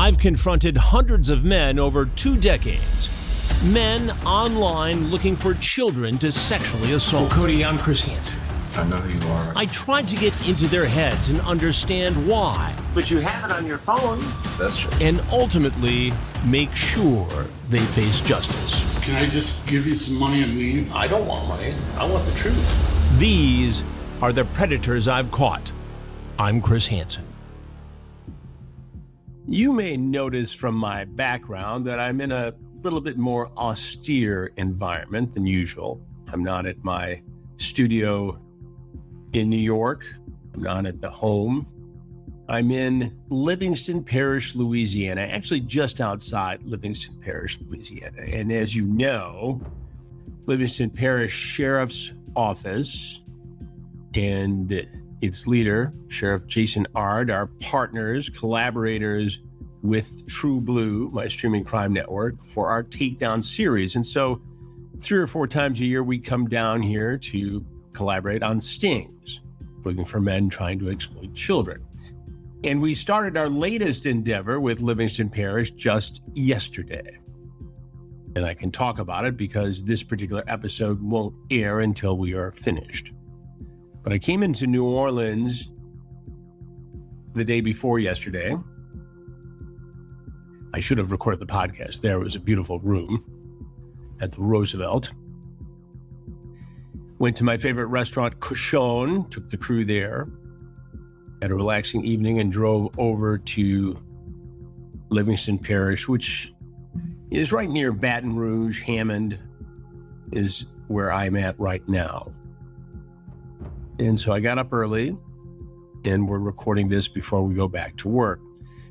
I've confronted hundreds of men over 2 decades. Men online looking for children to sexually assault. Well, Cody, I'm Chris Hansen. I know who you are. I tried to get into their heads and understand why. But you have it on your phone. That's true. And ultimately make sure they face justice. Can I just give you some money and leave? I don't want money. I want the truth. These are the predators I've caught. I'm Chris Hansen. You may notice from my background that I'm in a little bit more austere environment than usual. I'm not at my studio in New York. I'm not at the home. I'm in Livingston Parish, Louisiana, actually just outside Livingston Parish, Louisiana. And as you know, Livingston Parish Sheriff's Office and its leader, Sheriff Jason Ard, are partners, collaborators with True Blue, my streaming crime network, for our Takedown series. And so 3 or 4 times a year, we come down here to collaborate on stings, looking for men trying to exploit children. And we started our latest endeavor with Livingston Parish just yesterday. And I can talk about it because this particular episode won't air until we are finished. But I came into New Orleans the day before yesterday. I should have recorded the podcast there. It was a beautiful room at the Roosevelt. Went to my favorite restaurant, Cochon, took the crew there, had a relaxing evening, and drove over to Livingston Parish, which is right near Baton Rouge. Hammond is where I'm at right now. And so I got up early, and we're recording this before we go back to work.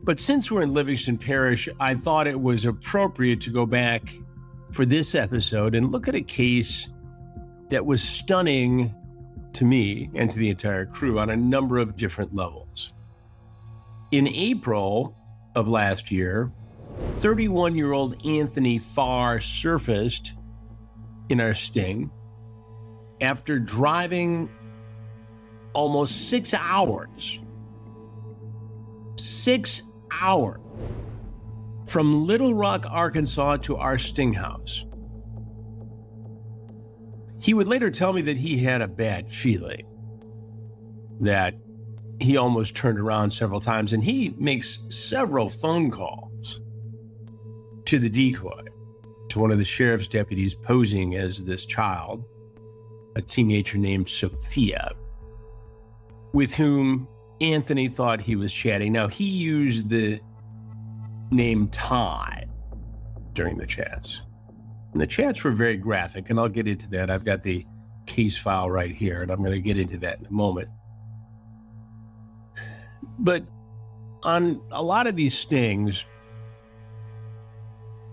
But since we're in Livingston Parish, I thought it was appropriate to go back for this episode and look at a case that was stunning to me and to the entire crew on a number of different levels. In April of last year, 31-year-old Anthony Farr surfaced in our sting after driving almost 6 hours. 6 hours from Little Rock, Arkansas to our sting house. He would later tell me that he had a bad feeling, that he almost turned around several times, and he makes several phone calls to the decoy, to one of the sheriff's deputies posing as this child, a teenager named Sophia, with whom Anthony thought he was chatting. Now, he used the name Ty during the chats. And the chats were very graphic, and I'll get into that. I've got the case file right here, and I'm going to get into that in a moment. But on a lot of these stings,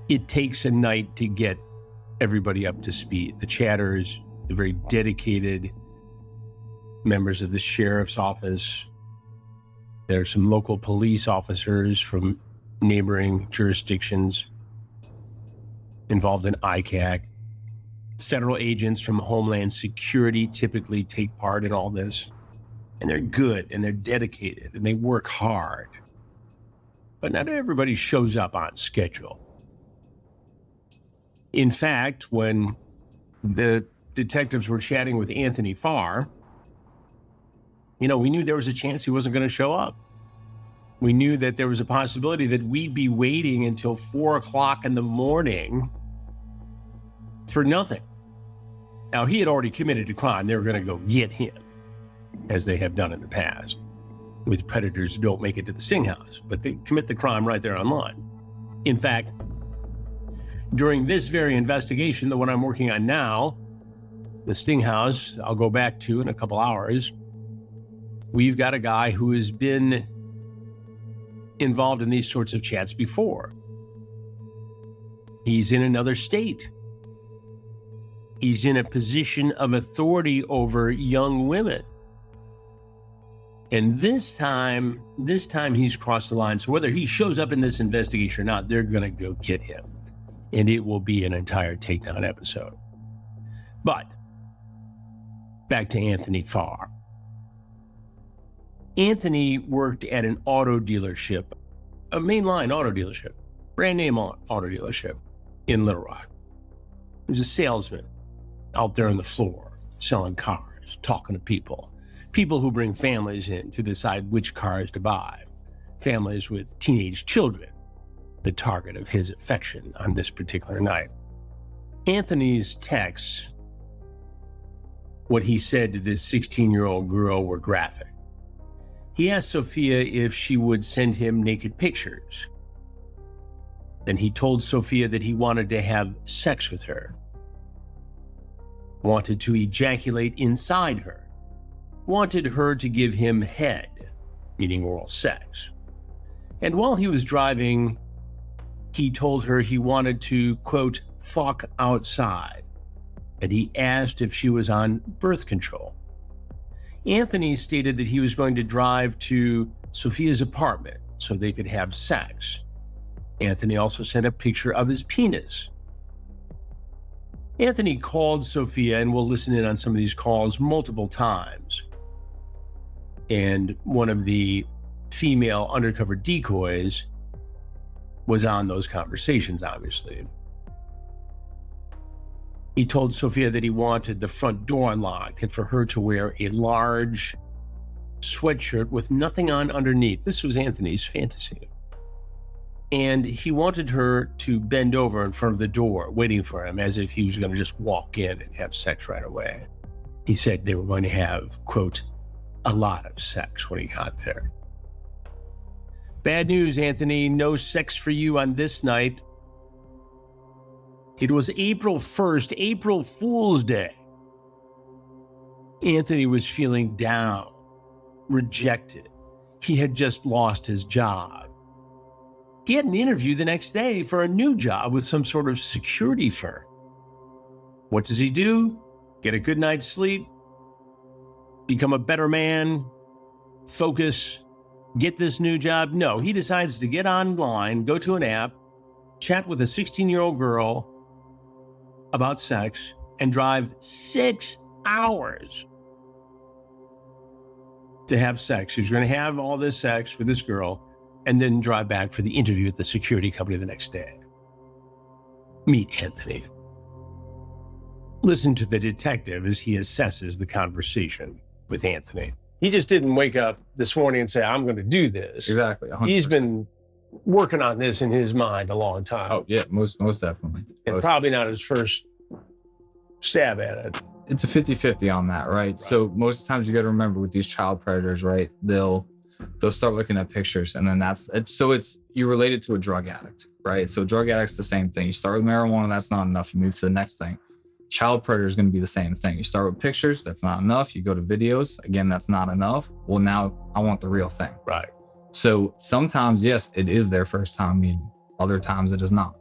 it takes a night to get everybody up to speed. The chatters, the very dedicated members of the sheriff's office. There are some local police officers from neighboring jurisdictions involved in ICAC. Federal agents from Homeland Security typically take part in all this. And they're good, and they're dedicated, and they work hard. But not everybody shows up on schedule. In fact, when the detectives were chatting with Anthony Farr, we knew there was a chance he wasn't going to show up. We knew that there was a possibility that we'd be waiting until 4 o'clock in the morning for nothing. Now, he had already committed a crime. They were going to go get him, as they have done in the past, with predators who don't make it to the sting house, but they commit the crime right there online. In fact, during this very investigation, the one I'm working on now, the sting house, I'll go back to in a couple hours, we've got a guy who has been involved in these sorts of chats before. He's in another state. He's in a position of authority over young women. And this time he's crossed the line. So whether he shows up in this investigation or not, they're going to go get him. And it will be an entire takedown episode. But back to Anthony Farr. Anthony worked at an auto dealership a mainline auto dealership, brand name auto dealership in Little Rock. He was a salesman out there on the floor, selling cars, talking to people who bring families in to decide which cars to buy, families with teenage children, the target of his affection on this particular night. Anthony's texts, what he said to this 16-year-old girl, were graphic. He asked Sophia if she would send him naked pictures. Then he told Sophia that he wanted to have sex with her, wanted to ejaculate inside her, wanted her to give him head, meaning oral sex. And while he was driving, he told her he wanted to, quote, fuck outside, and he asked if she was on birth control. Anthony stated that he was going to drive to Sophia's apartment so they could have sex. Anthony also sent a picture of his penis. Anthony called Sophia, and we'll listen in on some of these calls multiple times. And one of the female undercover decoys was on those conversations, obviously. He told Sophia that he wanted the front door unlocked and for her to wear a large sweatshirt with nothing on underneath. This was Anthony's fantasy. And he wanted her to bend over in front of the door, waiting for him as if he was going to just walk in and have sex right away. He said they were going to have, quote, a lot of sex when he got there. Bad news, Anthony. No sex for you on this night. It was April 1st, April Fool's Day. Anthony was feeling down, rejected. He had just lost his job. He had an interview the next day for a new job with some sort of security firm. What does he do? Get a good night's sleep? Become a better man? Focus? Get this new job? No, he decides to get online, go to an app, chat with a 16-year-old girl about sex, and drive 6 hours to have sex. He's going to have all this sex with this girl and then drive back for the interview at the security company the next day. Meet Anthony. Listen to the detective as he assesses the conversation with Anthony. He just didn't wake up this morning and say, I'm going to do this. Exactly. 100%. He's been working on this in his mind a long time. Oh, yeah, most definitely. And probably not his first stab at it. It's a 50-50 on that, right? So most of the times you got to remember with these child predators, right? They'll start looking at pictures, and then you're related to a drug addict, right? So drug addict's the same thing. You start with marijuana, that's not enough. You move to the next thing. Child predator is going to be the same thing. You start with pictures, that's not enough. You go to videos, again, that's not enough. Well, now I want the real thing. Right. So sometimes, yes, it is their first time meeting. Other times it is not.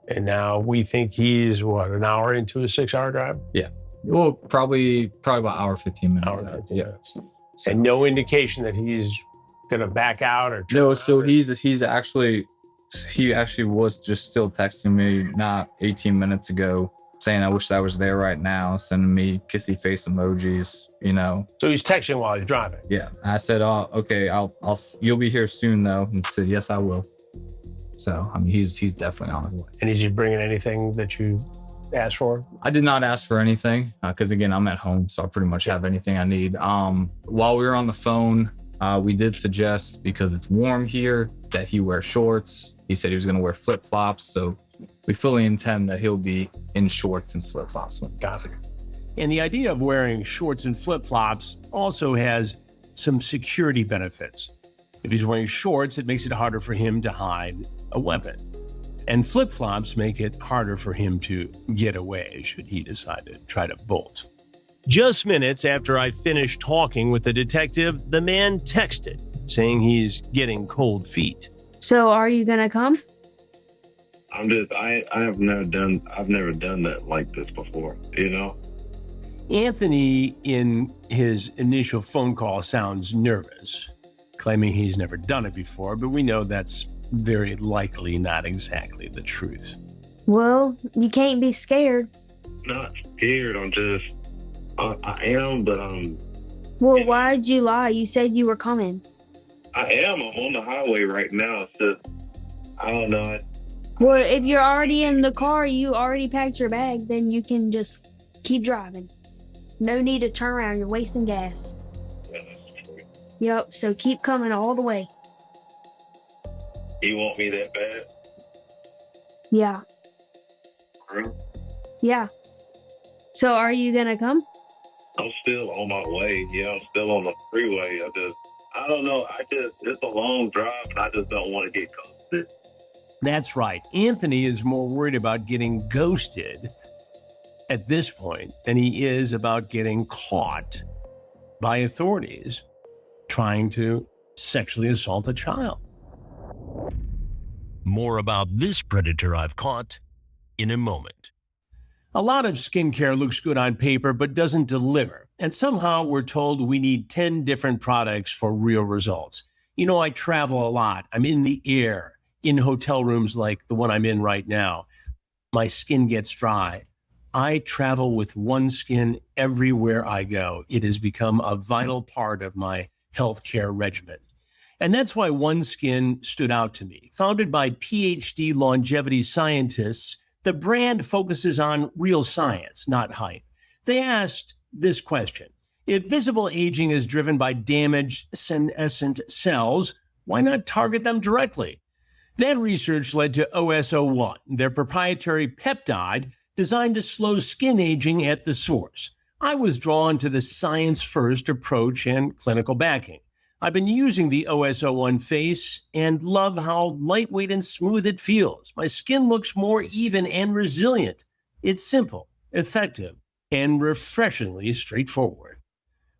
And now we think he's, an hour into a 6-hour drive? Yeah. Well, probably about hour 15 minutes. Hour 15 minutes. And no indication that he's going to back out or... No, so he actually was just still texting me not 18 minutes ago, saying I wish I was there right now, sending me kissy face emojis, So he's texting while he's driving? Yeah. I said, oh, okay, you'll be here soon though. And he said, yes, I will. So, he's definitely on his way. And is he bringing anything that you asked for? I did not ask for anything because again, I'm at home, so I pretty much have anything I need. While we were on the phone, we did suggest, because it's warm here, that he wear shorts. He said he was going to wear flip-flops, so we fully intend that he'll be in shorts and flip-flops. Got it. And the idea of wearing shorts and flip-flops also has some security benefits. If he's wearing shorts, it makes it harder for him to hide a weapon. And flip-flops make it harder for him to get away should he decide to try to bolt. Just minutes after I finished talking with the detective, the man texted, saying he's getting cold feet. So are you gonna come? I've never done that like this before, Anthony, in his initial phone call, sounds nervous, claiming he's never done it before, but we know that's very likely not exactly the truth. Well, you can't be scared. Not scared, I am, but Well, why'd you lie? You said you were coming. I am. I'm on the highway right now. It's just, I don't know. Well, if you're already in the car, you already packed your bag, then you can just keep driving. No need to turn around. You're wasting gas. That's true. Yep, so keep coming all the way. You want me that bad? Yeah, Bro? yeah. So are you gonna come? I'm still on my way. Yeah, I'm still on the freeway. I don't know. It's a long drive, and I just don't want to get ghosted. That's right. Anthony is more worried about getting ghosted at this point than he is about getting caught by authorities trying to sexually assault a child. More about this predator I've caught in a moment. A lot of skincare looks good on paper but doesn't deliver. And somehow we're told we need 10 different products for real results. You know, I travel a lot. I'm in the air, in hotel rooms like the one I'm in right now. My skin gets dry. I travel with OneSkin everywhere I go. It has become a vital part of my healthcare regimen. And that's why OneSkin stood out to me. Founded by PhD longevity scientists, the brand focuses on real science, not hype. They asked this question: if visible aging is driven by damaged senescent cells, why not target them directly? That research led to OS01, their proprietary peptide designed to slow skin aging at the source. I was drawn to the science-first approach and clinical backing. I've been using the OS01 face and love how lightweight and smooth it feels. My skin looks more even and resilient. It's simple, effective, and refreshingly straightforward.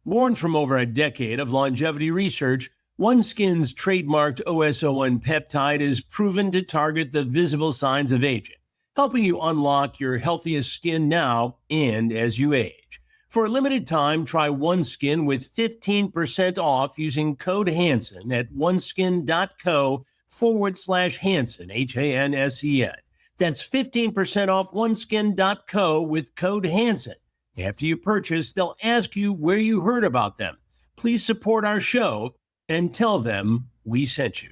Born from over a decade of longevity research, OneSkin's trademarked OS01 peptide is proven to target the visible signs of aging, helping you unlock your healthiest skin now and as you age. For a limited time, try OneSkin with 15% off using code Hansen at oneskin.co/Hansen, Hansen. That's 15% off oneskin.co with code Hansen. After you purchase, they'll ask you where you heard about them. Please support our show and tell them we sent you.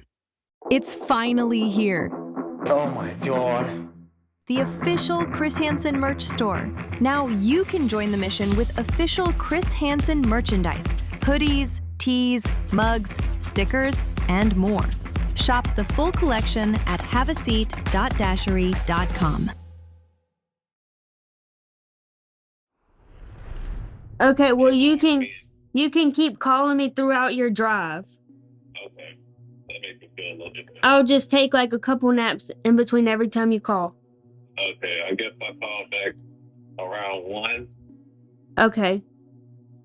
It's finally here. Oh my God. The official Chris Hansen merch store. Now you can join the mission with official Chris Hansen merchandise, hoodies, tees, mugs, stickers, and more. Shop the full collection at haveaseat.dashery.com. Okay, well you can keep calling me throughout your drive. Okay. That makes me feel a little bit better. I'll just take like a couple naps in between every time you call. Okay, I guess I'll call back around 1. Okay.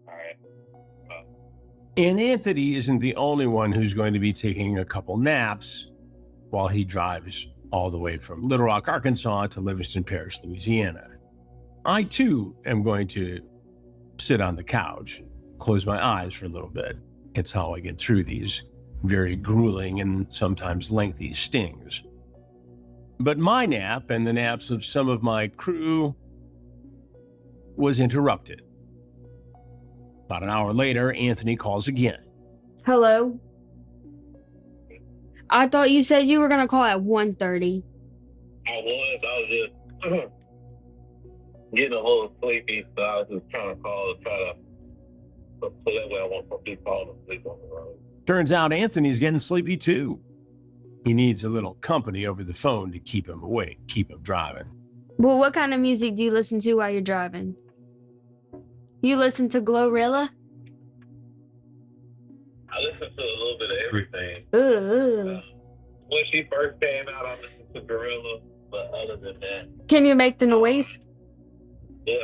All right. And Anthony isn't the only one who's going to be taking a couple naps while he drives all the way from Little Rock, Arkansas to Livingston Parish, Louisiana. I too am going to sit on the couch, close my eyes for a little bit. It's how I get through these very grueling and sometimes lengthy stings. But my nap and the naps of some of my crew was interrupted. About an hour later, Anthony calls again. Hello? I thought you said you were going to call at 1:30. I was just getting a little sleepy, so I was just trying to call to try to, so that way I won't be falling asleep on the road. Turns out Anthony's getting sleepy too. He needs a little company over the phone to keep him awake, keep him driving. Well, what kind of music do you listen to while you're driving? You listen to Glorilla? I listened to a little bit of everything. Ooh. When she first came out, I listened to Gorilla, but other than that, Can you make the noise? yeah,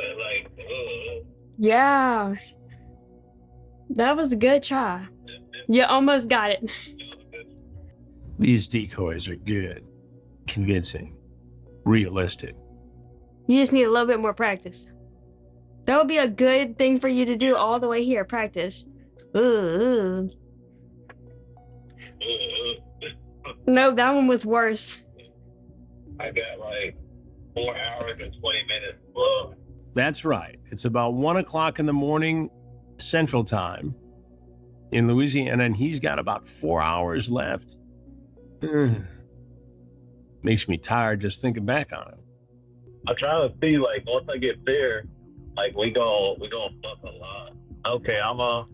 Yeah. That was a good try. You almost got it. These decoys are good, convincing, realistic. You just need a little bit more practice. That would be a good thing for you to do all the way here, practice. Ooh. No, that one was worse. I got like 4 hours and 20 minutes. Whoa. That's right. It's about 1 o'clock in the morning, Central Time, in Louisiana, and he's got about 4 hours left. Makes me tired just thinking back on it. I'm trying to see, like, once I get there, like, we gonna fuck a lot. Okay, I'm gonna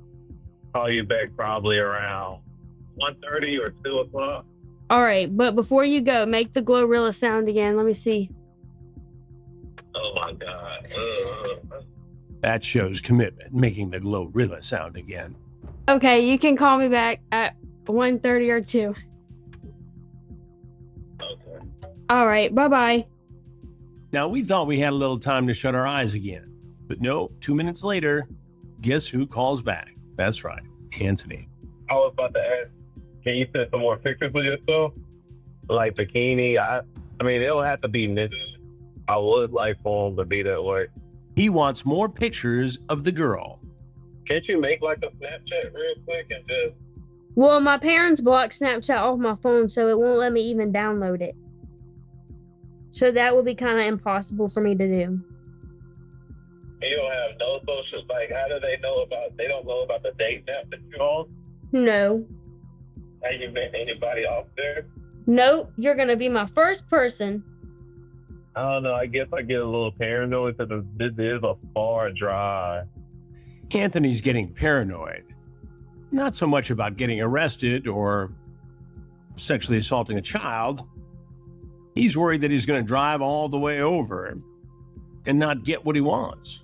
call you back probably around 1:30 or 2 o'clock. All right, but before you go, make the Glorilla sound again. Let me see. Oh my God. That shows commitment, making the Glorilla sound again. Okay, you can call me back at 1:30 or 2. Okay. All right, bye-bye. Now, we thought we had a little time to shut our eyes again, but no, 2 minutes later, guess who calls back? That's right, Anthony. I was about to ask, can you send some more pictures of yourself? Like bikini? I mean, it'll have to be naked. I would like for them to be that way. He wants more pictures of the girl. Can't you make like a Snapchat real quick and just... Well, my parents blocked Snapchat off my phone, so it won't let me even download it. So that would be kind of impossible for me to do. You don't have no social, like, how do they know about, they don't know about the date app that you're on? No. Have you met anybody off there? Nope, you're going to be my first person. I don't know, I guess I get a little paranoid because this is a far drive. Anthony's getting paranoid. Not so much about getting arrested or sexually assaulting a child. He's worried that he's going to drive all the way over and not get what he wants.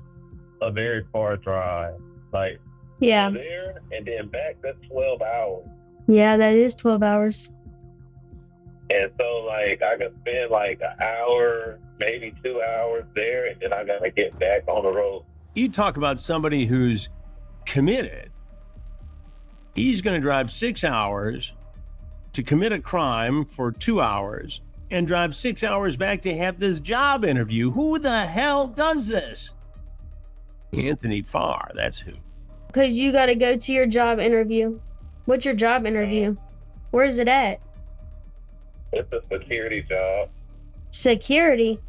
A very far drive. Like, Yeah. there and then back, that's 12 hours. Yeah, that is 12 hours. And so, like, I could spend like an hour, maybe 2 hours there, and then I got to get back on the road. You talk about somebody who's committed. He's going to drive 6 hours to commit a crime for 2 hours and drive 6 hours back to have this job interview. Who the hell does this? Anthony Farr, that's who. Because you got to go to your job interview. What's your job interview? Where is it at? It's a security job. Security?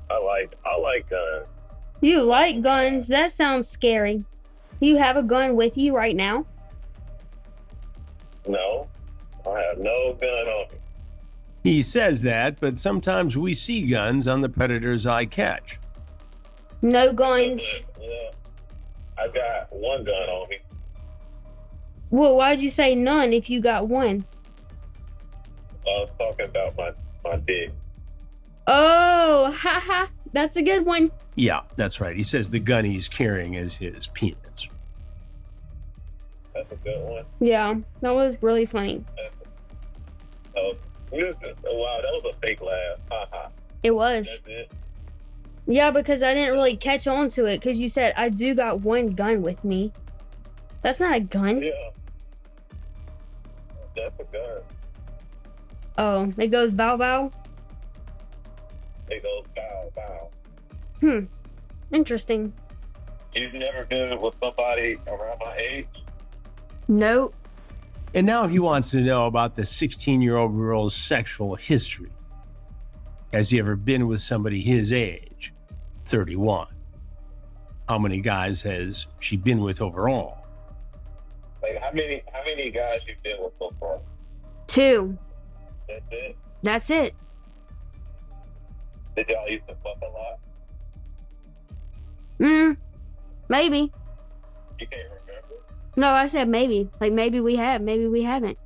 I like guns. You like guns? That sounds scary. You have a gun with you right now? No, I have no gun on me. He says that, but sometimes we see guns on the predators I catch. No guns. Yeah, I got one gun on me. Well, why'd you say none if you got one? I was talking about my dick. Oh, haha. That's a good one. Yeah, that's right. He says the gun he's carrying is his penis. That's a good one. Yeah, that was really funny. Oh, wow, that was a fake laugh. Haha. It was. That's it. Yeah, because I didn't really catch on to it because you said I do got one gun with me. That's not a gun. Yeah. That's a gun. Oh, it goes bow bow? It goes bow bow. Interesting. You've never been with somebody around my age? Nope. And now he wants to know about the 16-year-old girl's sexual history. Has he ever been with somebody his age? 31. How many guys has she been with overall? Like, how many guys you been with so far? 2. That's it? That's it. Did y'all used to fuck a lot? Maybe. You can't remember? No, I said maybe. Like maybe we have, maybe we haven't.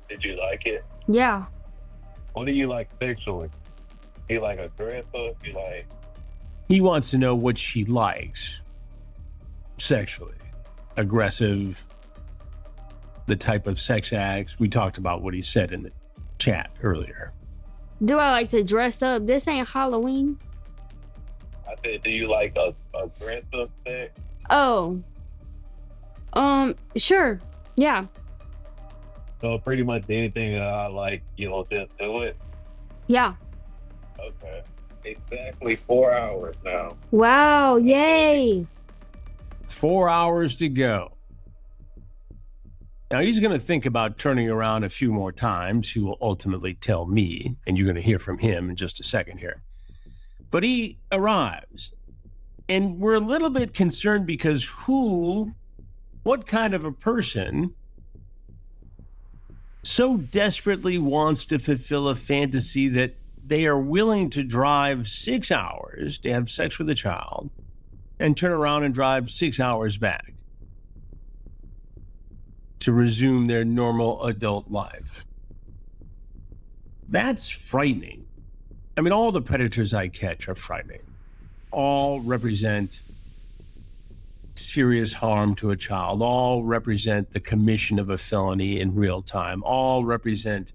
Did you like it? Yeah. What do you like sexually? You like aggressive? You like... He wants to know what she likes sexually. Aggressive, the type of sex acts. We talked about what he said in the chat earlier. Do I like to dress up? This ain't Halloween. I said, do you like aggressive sex? Oh. Sure. Yeah. So pretty much anything that I like, just do it? Yeah. Okay. Exactly 4 hours now. Wow, yay. 4 hours to go. Now he's going to think about turning around a few more times. He will ultimately tell me, and you're going to hear from him in just a second here. But he arrives, and we're a little bit concerned because who What kind of a person so desperately wants to fulfill a fantasy that they are willing to drive 6 hours to have sex with a child and turn around and drive 6 hours back to resume their normal adult life? That's frightening. I mean, all the predators I catch are frightening. All represent serious harm to a child. All represent the commission of a felony in real time. All represent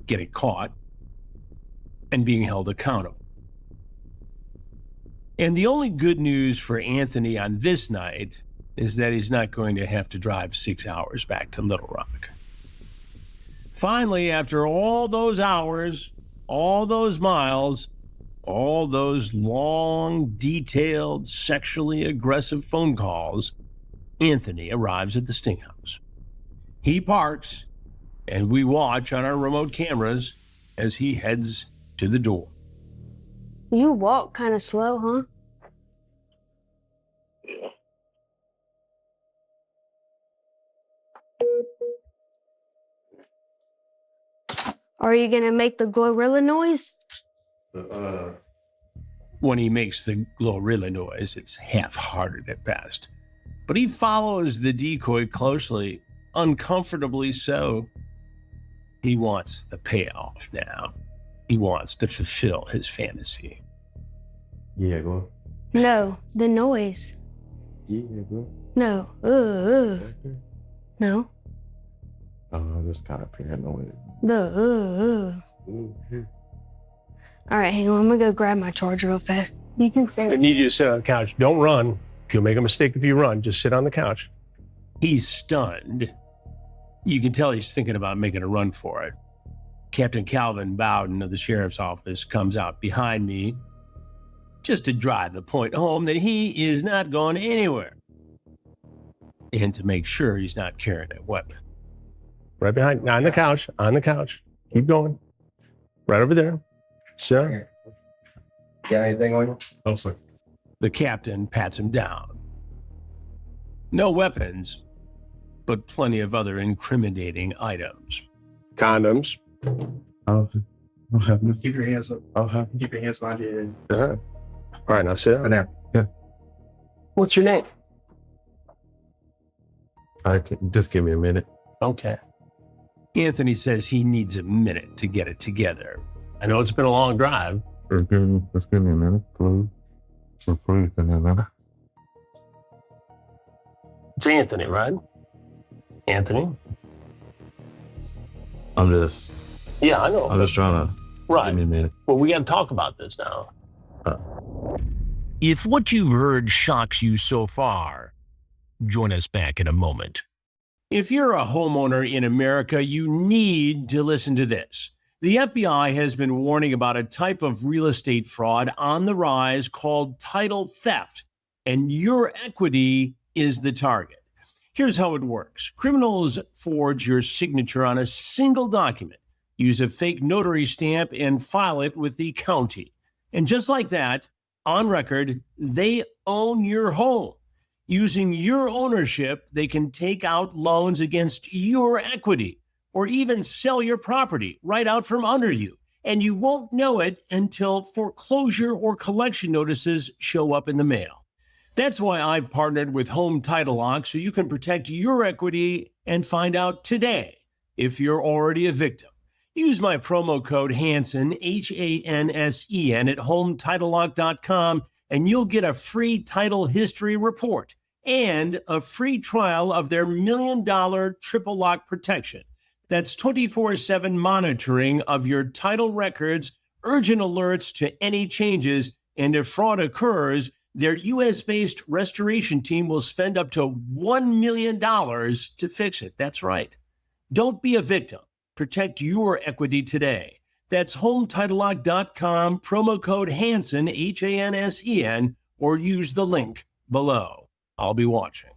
getting caught and being held accountable. And the only good news for Anthony on this night is that he's not going to have to drive 6 hours back to Little Rock. Finally, after all those hours, all those miles, all those long, detailed, sexually aggressive phone calls, Anthony arrives at the Sting House. He parks, and we watch on our remote cameras as he heads to the door. You walk kind of slow, huh? Are you gonna make the gorilla noise? When he makes the glorilla noise, it's half-hearted at best. But he follows the decoy closely, uncomfortably so. He wants the payoff now. He wants to fulfill his fantasy. Yeah, go. No, the noise. Yeah, go. No. No. I just kind of paranoid. The All right, hang on. I'm gonna go grab my charger real fast. You can I say need you to sit on the couch. Don't run. You'll make a mistake if you run. Just sit on the couch. He's stunned. You can tell he's thinking about making a run for it. Captain Calvin Bowden of the sheriff's office comes out behind me just to drive the point home that he is not going anywhere and to make sure he's not carrying a weapon. Right behind, on the couch. Keep going. Right over there. Sir. Got anything on you? No, sir. The captain pats him down. No weapons, but plenty of other incriminating items. Condoms. I'll have me. Keep your hands up. I'll have me. Keep your hands behind your head. Uh-huh. All right, now sit down. Right there. Yeah. What's your name? Just give me a minute. Okay. Anthony says he needs a minute to get it together. I know it's been a long drive. Just give me a minute, please. Please, give me a minute. It's Anthony, right? Anthony? I'm just Yeah, I know. trying to. Right. Give me a minute. Well, we got to talk about this now. If what you've heard shocks you so far, join us back in a moment. If you're a homeowner in America, you need to listen to this. The FBI has been warning about a type of real estate fraud on the rise called title theft, and your equity is the target. Here's how it works. Criminals forge your signature on a single document, use a fake notary stamp, and file it with the county. And just like that, on record, they own your home. Using your ownership, they can take out loans against your equity or even sell your property right out from under you. And you won't know it until foreclosure or collection notices show up in the mail. That's why I've partnered with Home Title Lock so you can protect your equity and find out today if you're already a victim. Use my promo code Hansen, Hansen, at HomeTitleLock.com, and you'll get a free title history report and a free trial of their $1 million triple lock protection. That's 24/7 monitoring of your title records, urgent alerts to any changes, and if fraud occurs, their U.S.-based restoration team will spend up to $1 million to fix it. That's right. Don't be a victim. Protect your equity today. That's HomeTitleLock.com, promo code Hansen, Hansen, or use the link below. I'll be watching.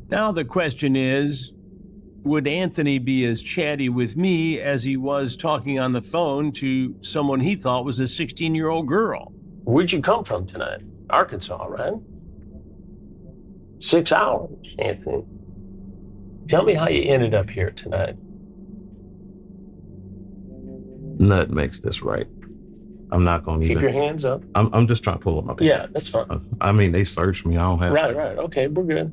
Now the question is, would Anthony be as chatty with me as he was talking on the phone to someone he thought was a 16-year-old girl? Where'd you come from tonight? Arkansas, right? 6 hours, Anthony. Tell me how you ended up here tonight. Nothing makes this right. I'm not gonna Keep even. your hands up. I'm just trying to pull up my pants. Yeah, that's fine. I mean, they searched me. I don't have. Right. Okay, we're good.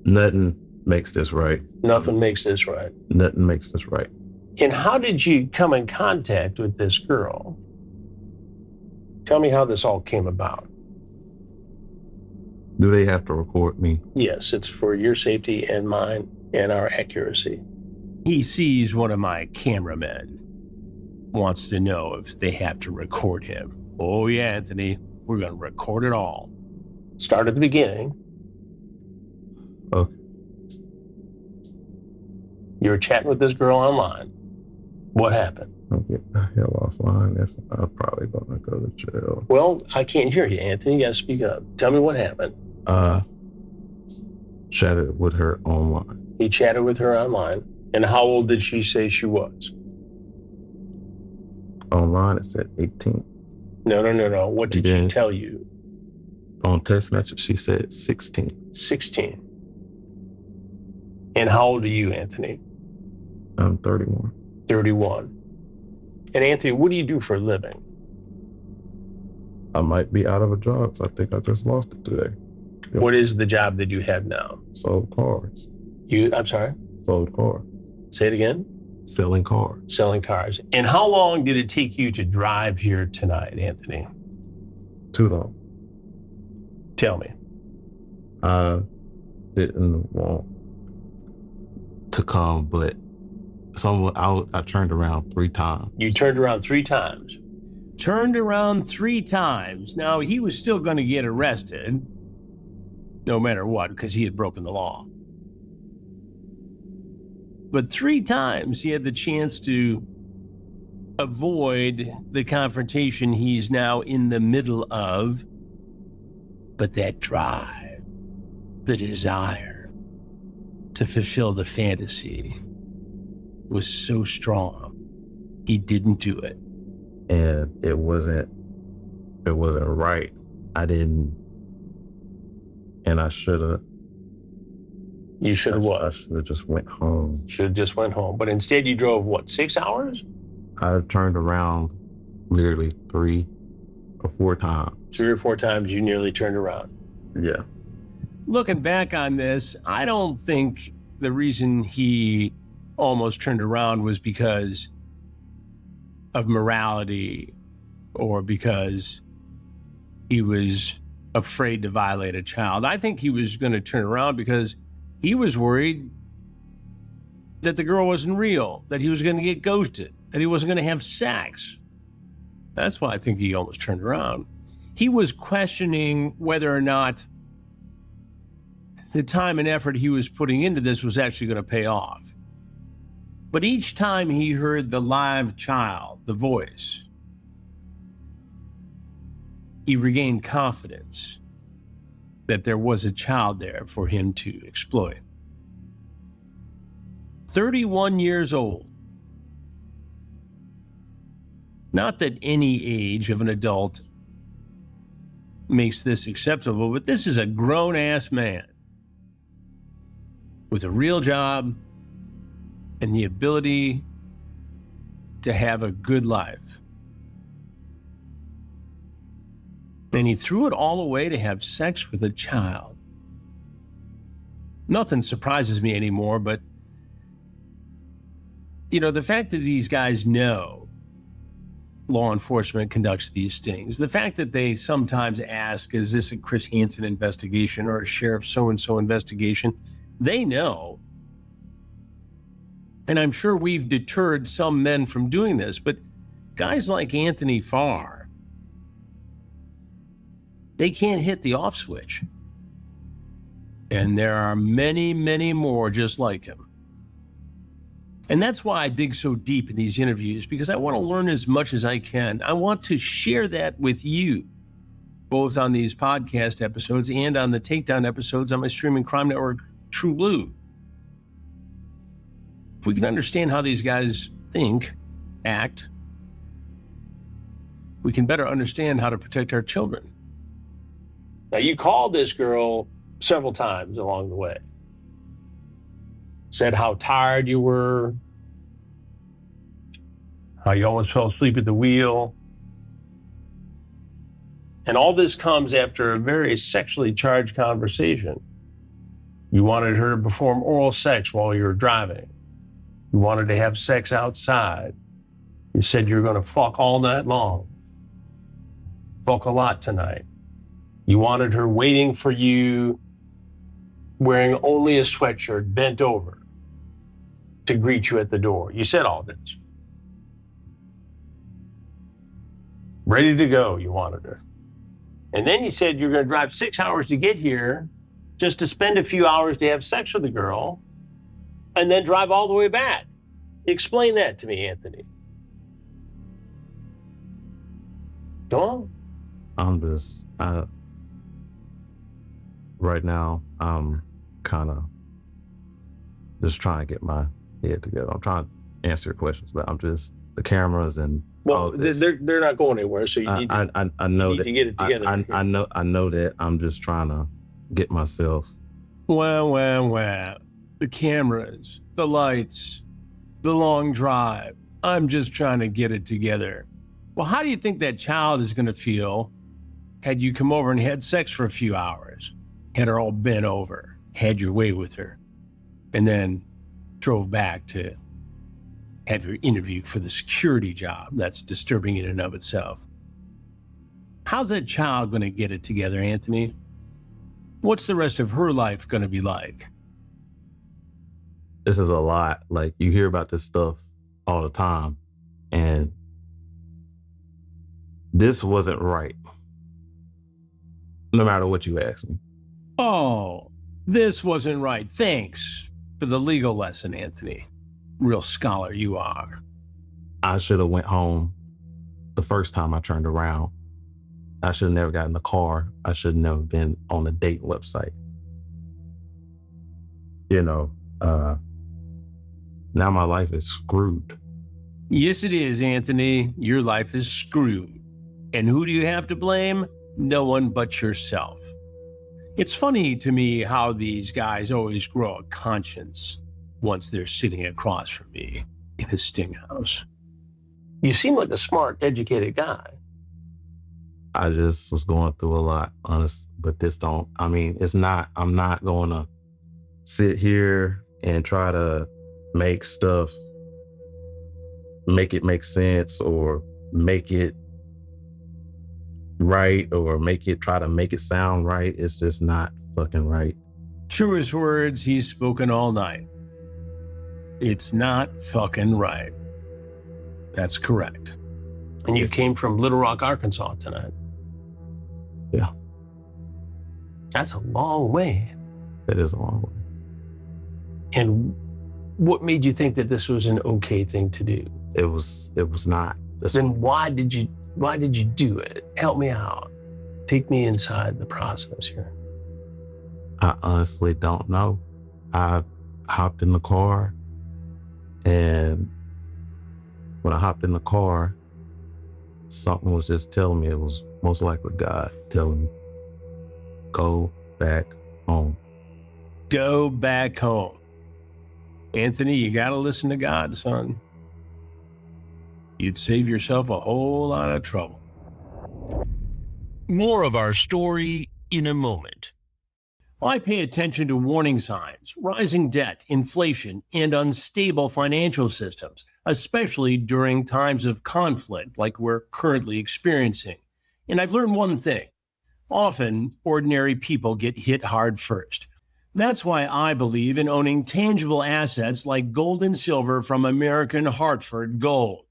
Nothing makes this right. Nothing makes this right. Nothing makes this right. And how did you come in contact with this girl? Tell me how this all came about. Do they have to record me? Yes, it's for your safety and mine and our accuracy. He sees one of my cameramen wants to know if they have to record him. Oh yeah, Anthony, we're going to record it all. Start at the beginning. Okay. You were chatting with this girl online. What happened? I'll get the hell offline. If I'm probably gonna go to jail. Well, I can't hear you, Anthony. You got to speak up. Tell me what happened. Chatted with her online. He chatted with her online. And how old did she say she was? Online it said 18. No. What did she tell you? On text message she said 16. 16. And how old are you, Anthony? I'm 31. 31. And Anthony, what do you do for a living? I might be out of a job, so I think I just lost it today. What is the job that you have now? Sold cars. I'm sorry? Sold cars. Say it again? Selling cars. Selling cars. And how long did it take you to drive here tonight, Anthony? Too long. Tell me. I didn't want to come, but I turned around 3 times. You turned around 3 times? Turned around 3 times. Now, he was still going to get arrested, no matter what, because he had broken the law. But 3 times he had the chance to avoid the confrontation he's now in the middle of. But that drive, the desire to fulfill the fantasy was so strong, he didn't do it. And it wasn't right. I didn't, and I should have. You should have what? I should have just went home. Should have just went home. But instead you drove, what, 6 hours? I turned around literally 3 or 4 times. 3 or 4 times you nearly turned around. Yeah. Looking back on this, I don't think the reason he almost turned around was because of morality or because he was afraid to violate a child. I think he was going to turn around because he was worried that the girl wasn't real, that he was going to get ghosted, that he wasn't going to have sex. That's why I think he almost turned around. He was questioning whether or not the time and effort he was putting into this was actually going to pay off. But each time he heard the live child, the voice, he regained confidence that there was a child there for him to exploit. 31 years old. Not that any age of an adult makes this acceptable, but this is a grown-ass man with a real job and the ability to have a good life. And he threw it all away to have sex with a child. Nothing surprises me anymore, but, the fact that these guys know law enforcement conducts these stings, the fact that they sometimes ask, is this a Chris Hansen investigation or a Sheriff so-and-so investigation? They know. And I'm sure we've deterred some men from doing this, but guys like Anthony Farr, they can't hit the off switch. And there are many, many more just like him. And that's why I dig so deep in these interviews, because I want to learn as much as I can. I want to share that with you, both on these podcast episodes and on the takedown episodes on my streaming crime network, True Blue. If we can understand how these guys think, act, we can better understand how to protect our children. Now, you called this girl several times along the way. Said how tired you were, how you almost fell asleep at the wheel. And all this comes after a very sexually charged conversation. You wanted her to perform oral sex while you were driving. You wanted to have sex outside. You said you were going to fuck all night long. Fuck a lot tonight. You wanted her waiting for you, wearing only a sweatshirt, bent over, to greet you at the door. You said all this. Ready to go, you wanted her. And then you said you're going to drive 6 hours to get here just to spend a few hours to have sex with the girl and then drive all the way back. Explain that to me, Anthony. Go on. Right now, I'm kind of just trying to get my head together. I'm trying to answer your questions, but I'm just, the cameras and well, they're not going anywhere, so you need to, I know you need that, to get it together. I know that. I'm just trying to get myself. Well. The cameras, the lights, the long drive. I'm just trying to get it together. Well, how do you think that child is going to feel had you come over and had sex for a few hours, had her all bent over, had your way with her, and then drove back to have your interview for the security job? That's disturbing in and of itself. How's that child going to get it together, Anthony? What's the rest of her life going to be like? This is a lot. Like, you hear about this stuff all the time, and this wasn't right. No matter what you ask me. Oh, this wasn't right. Thanks for the legal lesson, Anthony. Real scholar you are. I should have went home the first time I turned around. I should have never got in the car. I should have never been on the date website. Now my life is screwed. Yes, it is, Anthony. Your life is screwed. And who do you have to blame? No one but yourself. It's funny to me how these guys always grow a conscience once they're sitting across from me in a sting house. You seem like a smart, educated guy. I just was going through a lot, honest, but I'm not going to sit here and try to make it make sense or make it right or try to make it sound right. It's just not fucking right. Truest words he's spoken all night. It's not fucking right. That's correct. And you came from Little Rock, Arkansas tonight. Yeah. That's a long way. That is a long way. And what made you think that this was an okay thing to do? It was not. Then why did you do it? Help me out. Take me inside the process here. I honestly don't know. I hopped in the car, and when I hopped in the car, something was just telling me, it was most likely God telling me, go back home. Go back home. Anthony, you gotta listen to God, son. You'd save yourself a whole lot of trouble. More of our story in a moment. I pay attention to warning signs, rising debt, inflation, and unstable financial systems, especially during times of conflict like we're currently experiencing. And I've learned one thing. Often, ordinary people get hit hard first. That's why I believe in owning tangible assets like gold and silver from American Hartford Gold.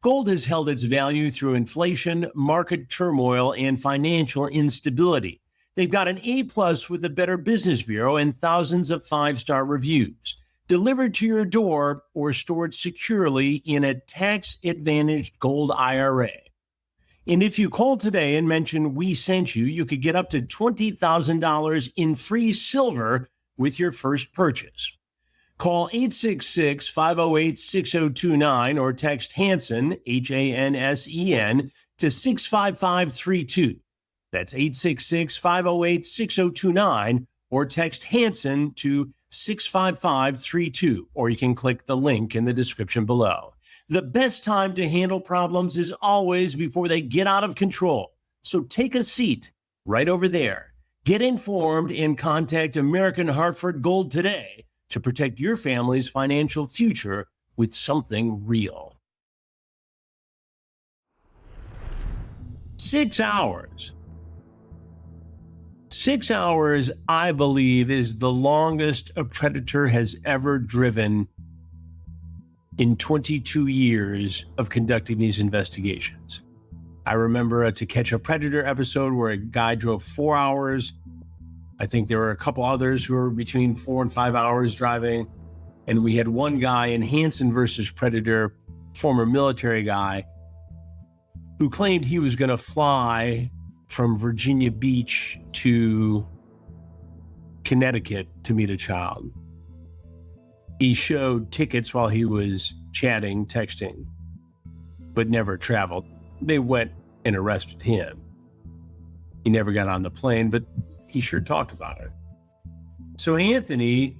Gold has held its value through inflation, market turmoil, and financial instability. They've got an A+ with the Better Business Bureau and thousands of 5-star reviews. Delivered to your door or stored securely in a tax-advantaged gold IRA. And if you call today and mention we sent you, you could get up to $20,000 in free silver with your first purchase. Call 866-508-6029 or text Hansen, Hansen, to 65532. That's 866-508-6029 or text Hansen to 65532, or you can click the link in the description below. The best time to handle problems is always before they get out of control. So take a seat right over there. Get informed and contact American Hartford Gold today to protect your family's financial future with something real. 6 hours. 6 hours, I believe, is the longest a predator has ever driven in 22 years of conducting these investigations. I remember a To Catch a Predator episode where a guy drove 4 hours. I think there were a couple others who were between 4 and 5 hours driving. And we had one guy in Hansen versus Predator, former military guy, who claimed he was going to fly from Virginia Beach to Connecticut to meet a child. He showed tickets while he was chatting, texting, but never traveled. They went and arrested him. He never got on the plane, but he sure talked about it. So Anthony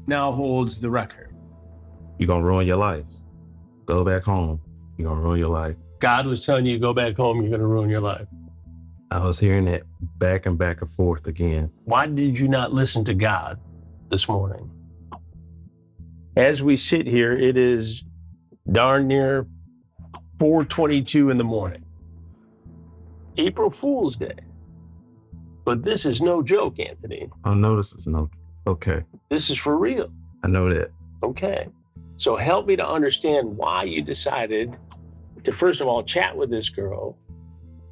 now holds the record. You're going to ruin your life. Go back home. You're going to ruin your life. God was telling you to go back home, you're going to ruin your life. I was hearing that back and forth again. Why did you not listen to God this morning? As we sit here, it is darn near 4:22 in the morning. April Fool's Day. But this is no joke, Anthony. I know this is no. Okay. This is for real. I know that. Okay. So help me to understand why you decided to, first of all, chat with this girl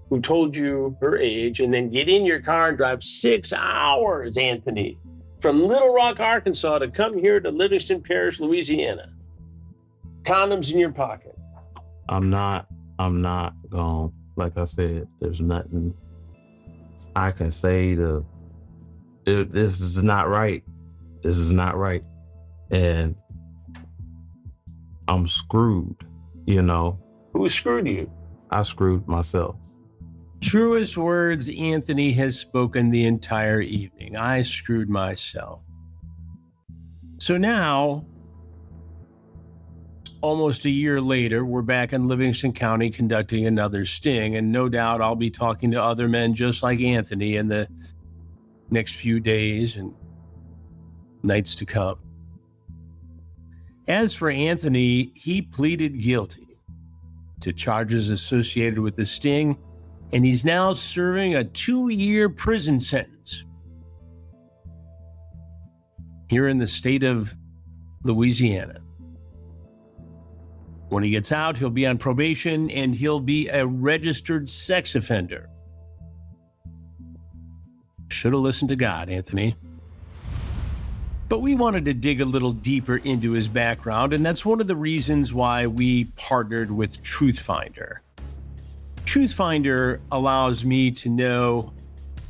who told you her age, and then get in your car and drive 6 hours, Anthony, from Little Rock, Arkansas to come here to Livingston Parish, Louisiana. Condoms in your pocket. I'm not going, like I said, there's nothing I can say to, this is not right. This is not right. And I'm screwed, you know. Who screwed you? I screwed myself. Truest words Anthony has spoken the entire evening. I screwed myself. So now, almost a year later, we're back in Livingston County conducting another sting, and no doubt I'll be talking to other men just like Anthony in the next few days and nights to come. As for Anthony, he pleaded guilty to charges associated with the sting, and he's now serving a 2-year prison sentence here in the state of Louisiana. When he gets out, he'll be on probation and he'll be a registered sex offender. Should have listened to God, Anthony. But we wanted to dig a little deeper into his background, and that's one of the reasons why we partnered with Truthfinder. Truthfinder allows me to know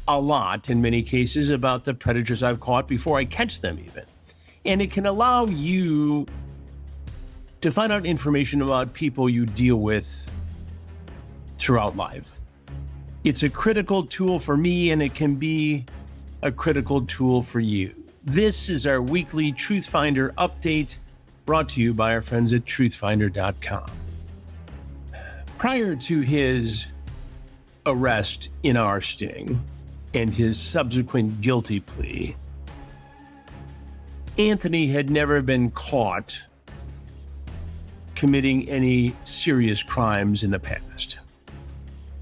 a lot, in many cases, about the predators I've caught before I catch them even. And it can allow you to find out information about people you deal with throughout life. It's a critical tool for me, and it can be a critical tool for you. This is our weekly Truthfinder update, brought to you by our friends at Truthfinder.com. Prior to his arrest in our sting and his subsequent guilty plea, Anthony had never been caught committing any serious crimes in the past.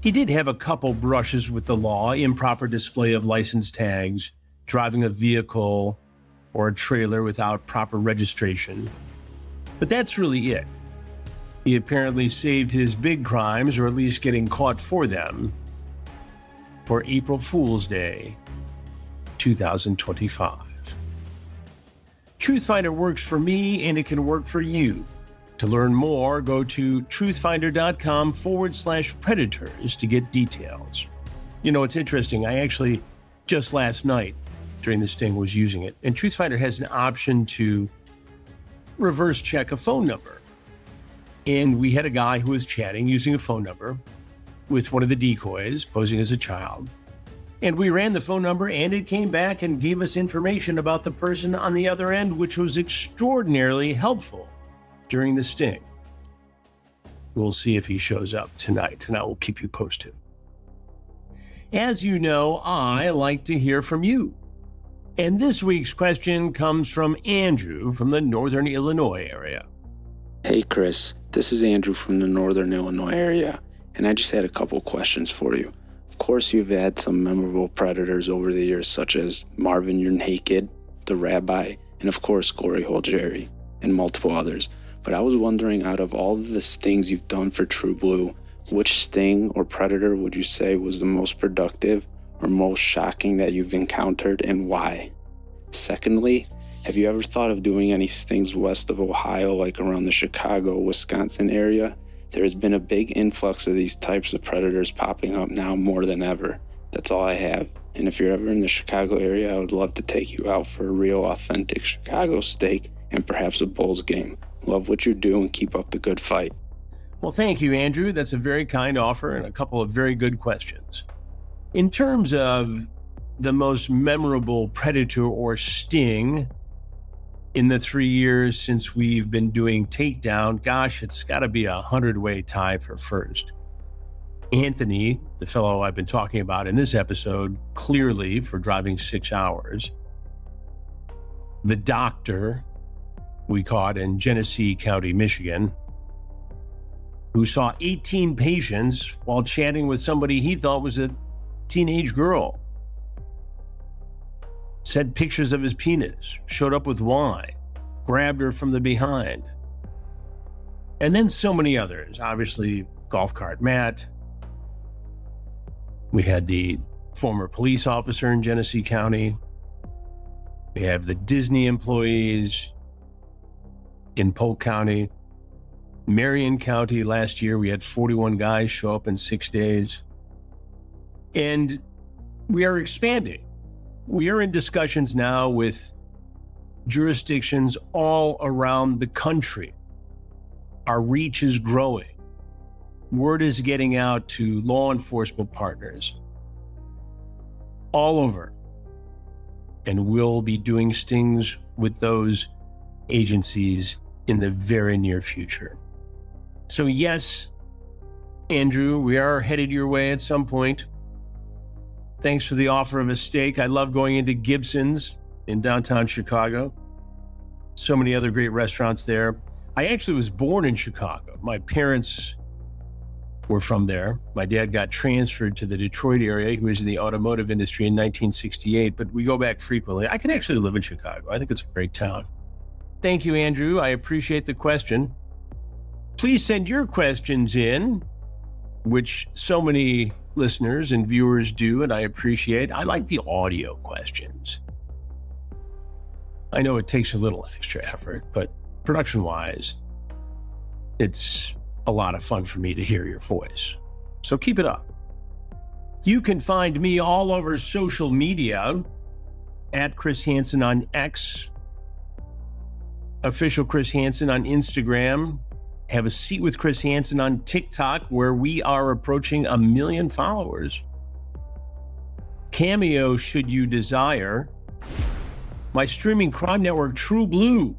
He did have a couple brushes with the law: improper display of license tags, driving a vehicle or a trailer without proper registration. But that's really it. He apparently saved his big crimes, or at least getting caught for them, for April Fool's Day 2025. Truthfinder works for me, and it can work for you. To learn more, go to truthfinder.com/predators to get details. You know, it's interesting. I actually, just last night during the sting, was using it. And Truthfinder has an option to reverse check a phone number. And we had a guy who was chatting using a phone number with one of the decoys posing as a child. And we ran the phone number, and it came back and gave us information about the person on the other end, which was extraordinarily helpful during the sting. We'll see if he shows up tonight, and I will keep you posted. As you know, I like to hear from you. And this week's question comes from Andrew from the Northern Illinois area. Hey, Chris. This is Andrew from the Northern Illinois area, and I just had a couple questions for you. Of course, you've had some memorable predators over the years, such as Marvin Your Naked, the Rabbi, and of course, Gory Hole Jerry, and multiple others. But I was wondering, out of all of the stings you've done for True Blue, which sting or predator would you say was the most productive or most shocking that you've encountered, and why? Secondly, have you ever thought of doing any stings west of Ohio, like around the Chicago, Wisconsin area? There has been a big influx of these types of predators popping up now more than ever. That's all I have. And if you're ever in the Chicago area, I would love to take you out for a real authentic Chicago steak and perhaps a Bulls game. Love what you do and keep up the good fight. Well, thank you, Andrew. That's a very kind offer and a couple of very good questions. In terms of the most memorable predator or sting in the 3 years since we've been doing Takedown, gosh, it's got to be a 100-way tie for first. Anthony, the fellow I've been talking about in this episode, clearly for driving 6 hours. The doctor we caught in Genesee County, Michigan, who saw 18 patients while chatting with somebody he thought was a teenage girl. Sent pictures of his penis, showed up with wine, grabbed her from the behind. And then so many others. Obviously, Golf Cart Matt. We had the former police officer in Genesee County. We have the Disney employees in Polk County. Marion County last year, we had 41 guys show up in 6 days. And we are expanding. We are in discussions now with jurisdictions all around the country. Our reach is growing. Word is getting out to law enforcement partners all over. And we'll be doing stings with those agencies in the very near future. So yes, Andrew, we are headed your way at some point. Thanks for the offer of a steak. I love going into Gibson's in downtown Chicago. So many other great restaurants there. I actually was born in Chicago. My parents were from there. My dad got transferred to the Detroit area. He was in the automotive industry in 1968, but we go back frequently. I can actually live in Chicago. I think it's a great town. Thank you, Andrew. I appreciate the question. Please send your questions in, which so many listeners and viewers do, and I appreciate. I like the audio questions. I know it takes a little extra effort, but production-wise, it's a lot of fun for me to hear your voice. So keep it up. You can find me all over social media at Chris Hansen on X, official Chris Hansen on Instagram, Have a Seat with Chris Hansen on TikTok, where we are approaching 1 million followers. Cameo, should you desire. My streaming crime network, True Blue.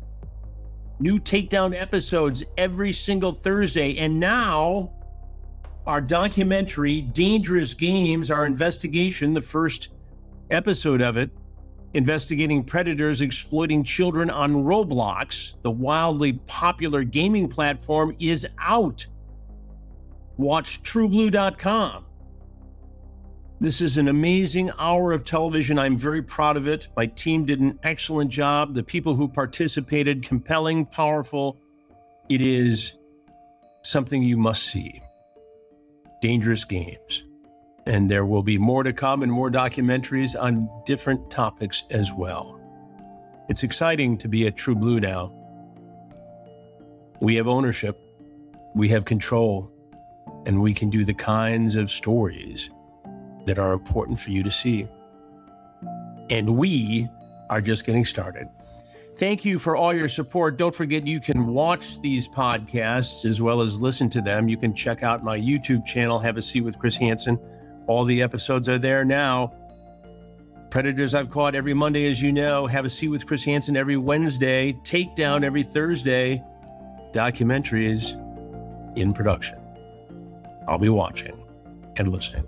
New Takedown episodes every single Thursday. And now, our documentary, Dangerous Games, our investigation, the first episode of it, investigating predators exploiting children on Roblox, the wildly popular gaming platform, is out. Watch trueblue.com. This is an amazing hour of television. I'm very proud of it. My team did an excellent job. The people who participated, compelling, powerful. It is something you must see. Dangerous Games. And there will be more to come and more documentaries on different topics as well. It's exciting to be at True Blue now. We have ownership, we have control, and we can do the kinds of stories that are important for you to see. And we are just getting started. Thank you for all your support. Don't forget, you can watch these podcasts as well as listen to them. You can check out my YouTube channel, Have a Seat with Chris Hansen. All the episodes are there now. Predators I've Caught every Monday, as you know. Have a Seat with Chris Hansen every Wednesday. Takedown every Thursday. Documentaries in production. I'll be watching and listening.